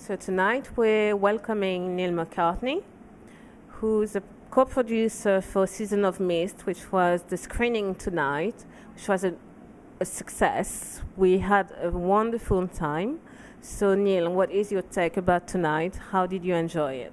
So tonight we're welcoming Neil McCartney, who's a co-producer for Season of Mist, which was the screening tonight, which was a success. We had a wonderful time. So Neil, what is your take about tonight? How did you enjoy it?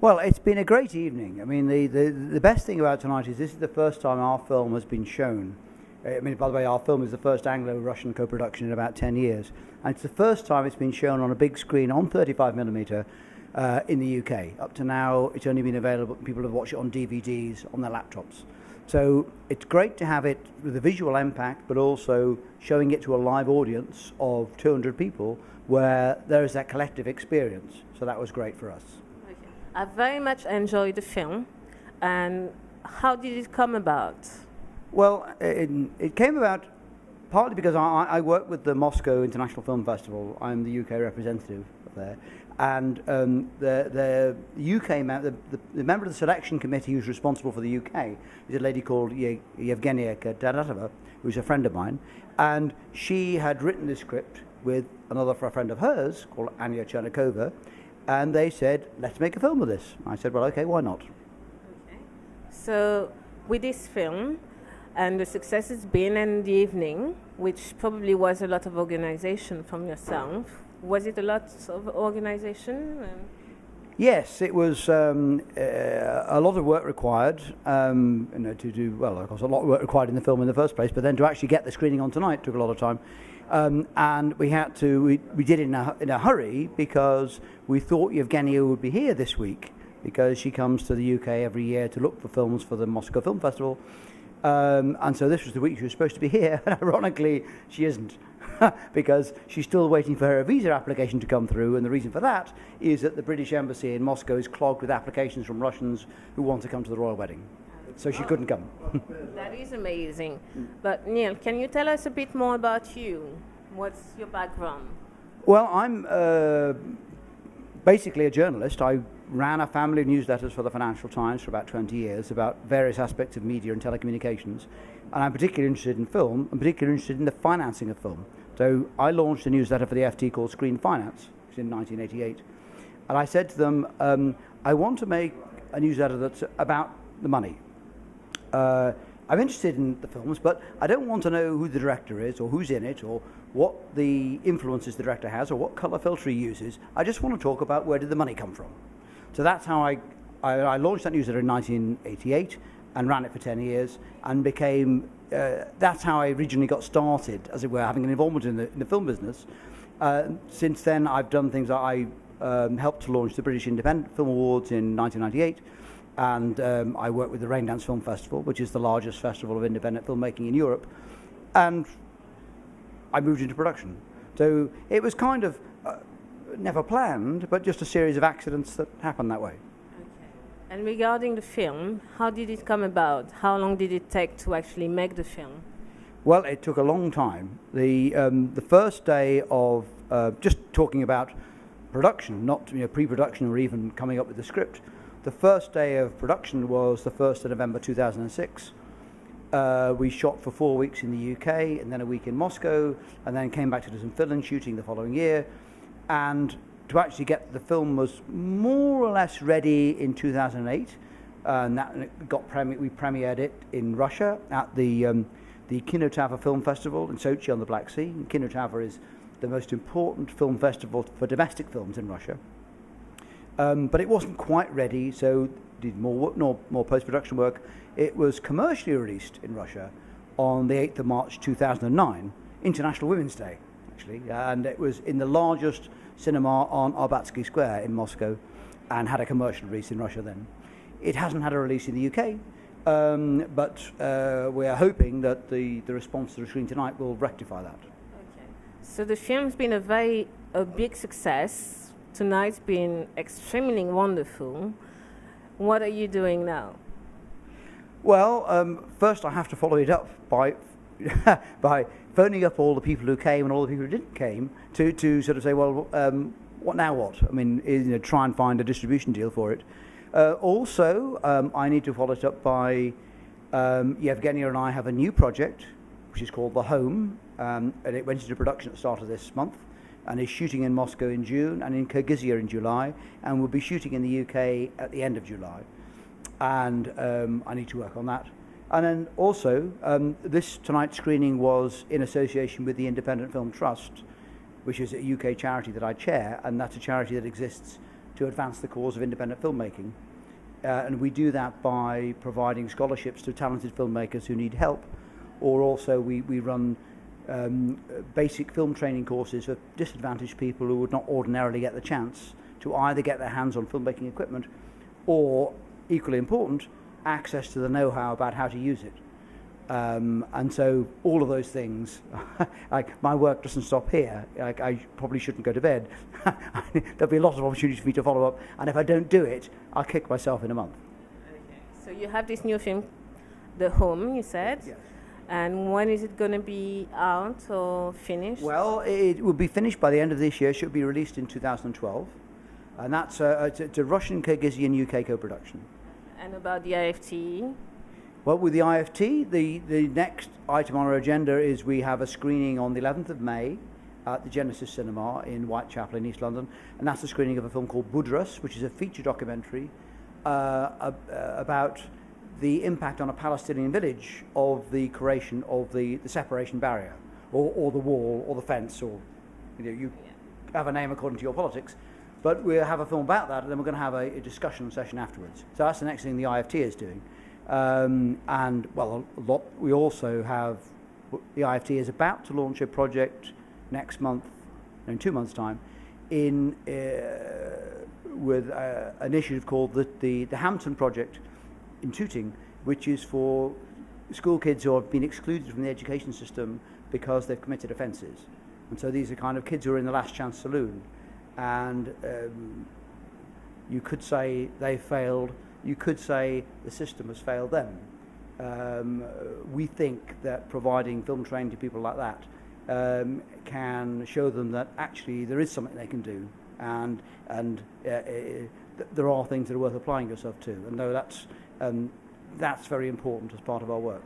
Well, it's been a great evening. I mean, the best thing about tonight is this is the first time our film has been shown. I mean, by the way, our film is the first Anglo-Russian co-production in about 10 years. And it's the first time it's been shown on a big screen on 35mm in the UK. Up to now, it's only been available, people have watched it on DVDs, on their laptops. So it's great to have it with a visual impact, but also showing it to a live audience of 200 people where there is that collective experience. So that was great for us. I very much enjoyed the film. And how did it come about? Well, it came about partly because I work with the Moscow International Film Festival. I'm the UK representative there. And the UK the member of the selection committee who's responsible for the UK is a lady called Yevgenia Kadatova, who's a friend of mine. And she had written this script with another friend of hers called Anya Chernikova. And they said, let's make a film of this. I said, well, okay, why not? Okay. So with this film, and the success has been in the evening, which probably was a lot of organization from yourself. Was it a lot of organization? Yes, it was a lot of work required to do, well, of course, a lot of work required in the film in the first place, but then to actually get the screening on tonight took a lot of time. And we had to, we did it in a hurry because we thought Yevgenia would be here this week because she comes to the UK every year to look for films for the Moscow Film Festival. And so this was the week she was supposed to be here, and ironically, she isn't. Because she's still waiting for her visa application to come through, and the reason for that is that the British Embassy in Moscow is clogged with applications from Russians who want to come to the royal wedding. So she couldn't come. That is amazing. But Neil, can you tell us a bit more about you? What's your background? Well, I'm basically a journalist. I ran a family of newsletters for the Financial Times for about 20 years about various aspects of media and telecommunications. And I'm particularly interested in film. I'm particularly interested in the financing of film. So I launched a newsletter for the FT called Screen Finance, which was in 1988. And I said to them, I want to make a newsletter that's about the money. I'm interested in the films, but I don't want to know who the director is or who's in it or what the influences the director has or what colour filter he uses. I just want to talk about where did the money come from. So that's how I launched that newsletter in 1988 and ran it for 10 years and became, that's how I originally got started, as it were, having an involvement in the film business. Since then, I've done things that I helped to launch the British Independent Film Awards in 1998, and I worked with the Raindance Film Festival, which is the largest festival of independent filmmaking in Europe, and I moved into production. So it was kind of never planned, but just a series of accidents that happened that way. Okay. And regarding the film, how did it come about? How long did it take to actually make the film? Well, it took a long time. The first day of just talking about production, not pre-production or even coming up with the script. The first day of production was the 1st of November 2006. We shot for 4 weeks in the UK and then a week in Moscow, and then came back to do some fill-in shooting the following year. And to actually get the film was more or less ready in 2008, and we premiered it in Russia at the Kinotava Film Festival in Sochi on the Black Sea. And Kinotava is the most important film festival for domestic films in Russia. But it wasn't quite ready, so did more post-production work. It was commercially released in Russia on the 8th of March 2009, International Women's Day, actually, and it was in the largest cinema on Arbatsky Square in Moscow and had a commercial release in Russia then. It hasn't had a release in the UK, but we are hoping that the response to the screen tonight will rectify that. Okay. So the film's been a big success. Tonight's been extremely wonderful. What are you doing now? Well, first I have to follow it up by by phoning up all the people who came and all the people who didn't came to sort of say, well, what now what? I mean, try and find a distribution deal for it. Also, I need to follow it up by Yevgenia and I have a new project, which is called The Home, and it went into production at the start of this month. and is shooting in Moscow in June and in Kyrgyzstan in July, and will be shooting in the UK at the end of July. And I need to work on that. And then also, this tonight's screening was in association with the Independent Film Trust, which is a UK charity that I chair, and that's a charity that exists to advance the cause of independent filmmaking. And we do that by providing scholarships to talented filmmakers who need help, or also we run basic film training courses for disadvantaged people who would not ordinarily get the chance to either get their hands on filmmaking equipment or, equally important, access to the know-how about how to use it. And so all of those things, like my work doesn't stop here. Like I probably shouldn't go to bed. There'll be a lot of opportunities for me to follow up, and if I don't do it, I'll kick myself in a month. Okay. So you have this new film, The Home, you said? Yes. And when is it going to be out or finished? Well, it will be finished by the end of this year. It should be released in 2012. And that's it's a Russian, Kyrgyzstan, UK co-production. And about the IFT? Well, with the IFT, the next item on our agenda is we have a screening on the 11th of May at the Genesis Cinema in Whitechapel in East London. And that's a screening of a film called Budrus, which is a feature documentary about the impact on a Palestinian village of the creation of the separation barrier, or the wall, or the fence, or you have a name according to your politics. But we'll have a film about that, and then we're going to have a discussion session afterwards. So that's the next thing the IFT is doing. And, well, we also have, the IFT is about to launch a project next month, in 2 months' time, with an initiative called the Hampton Project in Tooting, which is for school kids who have been excluded from the education system because they've committed offences. And so these are kind of kids who are in the last chance saloon. And you could say they failed. You could say the system has failed them. We think that providing film training to people like that can show them that actually there is something they can do, and there are things that are worth applying yourself to. And though that's very important as part of our work.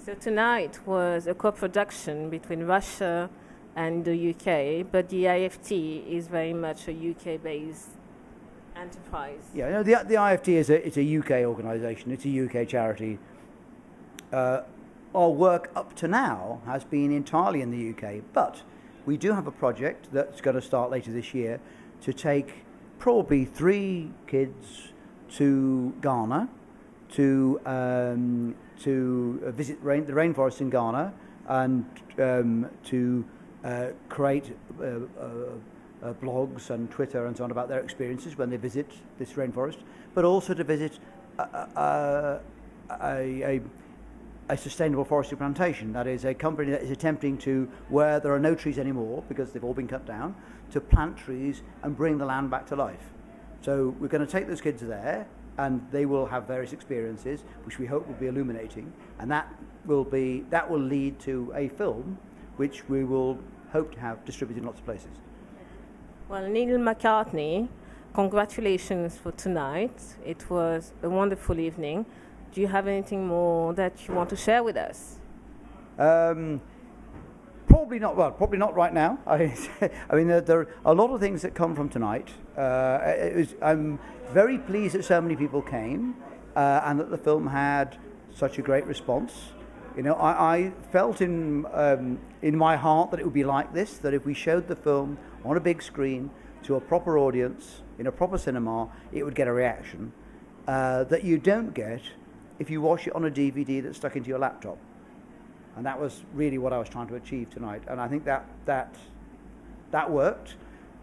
So tonight was a co-production between Russia and the UK, but the IFT is very much a UK-based enterprise. Yeah, no, the IFT it's a UK organisation. It's a UK charity. Our work up to now has been entirely in the UK, but we do have a project that's going to start later this year to take probably 3 kids to Ghana to visit the rainforest in Ghana and to create blogs and Twitter and so on about their experiences when they visit this rainforest, but also to visit a sustainable forestry plantation. That is a company that is attempting to, where there are no trees anymore because they've all been cut down, to plant trees and bring the land back to life. So we're going to take those kids there, and they will have various experiences, which we hope will be illuminating, and that will lead to a film, which we will hope to have distributed in lots of places. Well, Neil McCartney, congratulations for tonight. It was a wonderful evening. Do you have anything more that you want to share with us? Probably not. Well, probably not right now. I mean, there are a lot of things that come from tonight. I'm very pleased that so many people came, and that the film had such a great response. You know, I felt in my heart that it would be like this, that if we showed the film on a big screen to a proper audience in a proper cinema, it would get a reaction that you don't get if you watch it on a DVD that's stuck into your laptop. And that was really what I was trying to achieve tonight. And I think that worked.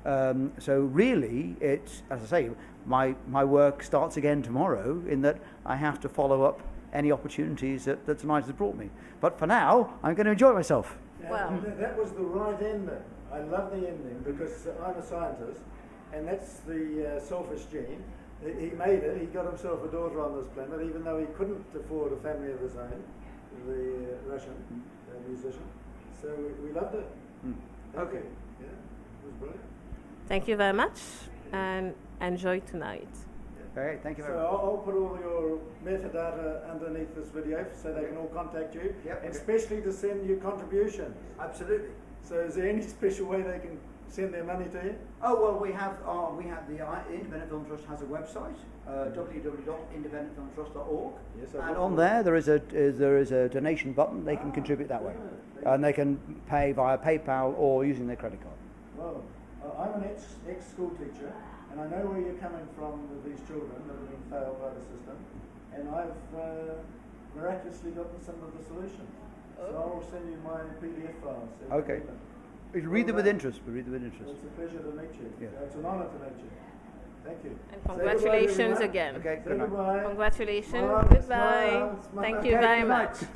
So really, it's, as I say, my work starts again tomorrow, in that I have to follow up any opportunities that tonight has brought me. But for now, I'm going to enjoy myself. Well, that was the right ending. I love the ending because I'm a scientist, and that's the selfish gene. He made it. He got himself a daughter on this planet, even though he couldn't afford a family of his own, the Russian musician. So we loved it. Okay. Yeah, it was brilliant. thank you very much, and enjoy tonight. Okay, thank you very So much. I'll put all your metadata underneath this video so they can all contact you, Yep. and especially to send you contributions. Absolutely. So is there any special way they can send their money to you? Oh well, we have the Independent Film Trust has a website, www.independentfilmtrust.org, Yes, and on there is a donation button. They can contribute that way, and they can pay via PayPal or using their credit card. Well, I'm an ex-school teacher, and I know where you're coming from with these children that have been failed by the system, and I've miraculously gotten some of the solutions. So I'll send you my PDF files. So you can Okay. read them. We read them with interest. We read them with interest. It's a pleasure to meet you. Yeah. It's an honour to meet you. Thank you. And Say congratulations goodbye, again. Okay. Say Good night. goodbye. Congratulations. Smile, Goodbye. smile, smile. Thank you Okay, very good night. much.